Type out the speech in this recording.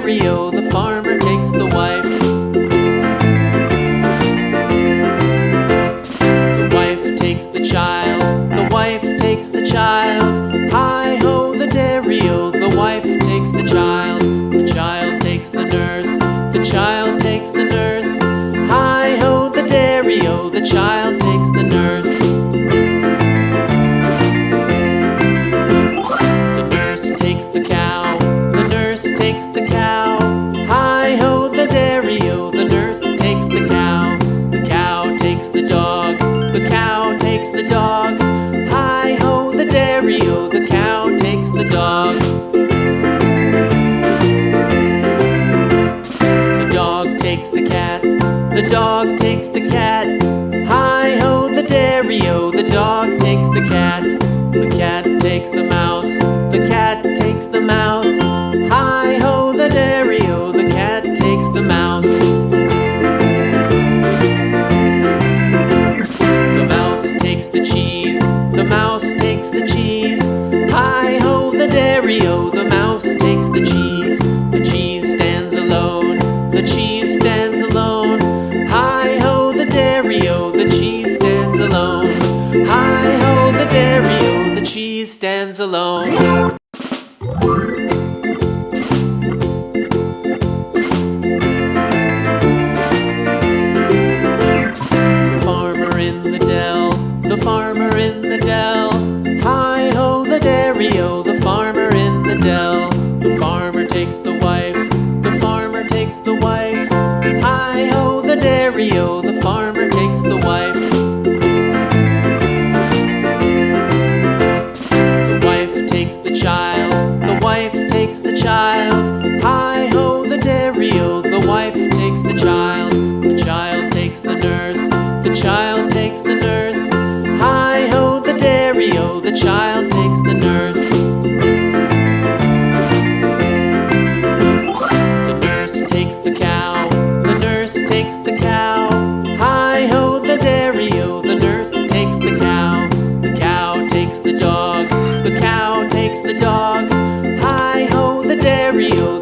dairy-o, the farmer takes the wife. The wife takes the child, the wife takes the child. Hi-ho, the dairy-o, the wife takes the child. The child takes the nurse, the child takes the nurse. Hi-ho, the dairy-o, the child takes the nurse. The nurse takes the cow, the nurse takes the cow. Hi-ho, the dairy-o, the nurse takes the cow. The cow takes the dog, the cow takes the dog. Hi-ho, the dairy-o, the cow takes the dog. The dog takes the cat, the dog takes the cat. Hi-ho, the dairy-o, the dog takes the cat. The cat takes the mouse, the cat takes the mouse. Hi-ho, the dairy-o, the cat takes the mouse. The mouse takes the cheese, the mouse takes the cheese. Hi-ho, the dairy-o, the mouse takes the cheese. The cheese stands alone, the cheese stands alone. Hi-ho, the dairy-o, the cheese stands alone. Hi-ho, the dairy-o, the cheese stands alone. The farmer in the dell, the farmer in the dell. Hi-ho, the dairy-o, the farmer in the dell. The farmer takes the wife, the farmer takes the wife. Hi-ho, the dairy-o, the farmer takes the wife. The wife takes the child, the wife takes the child. Hi-ho, the dairy-o, the wife takes the child. The child takes the nurse, the child takes the nurse. Hi-ho, the dairy-o, the child takes the nurse. The nurse takes the cow, the nurse takes the cow. Hi-ho, the dairy-o, the nurse takes the cow. The cow takes the dog, the cow takes the dog. Hi-ho, the dairy-o,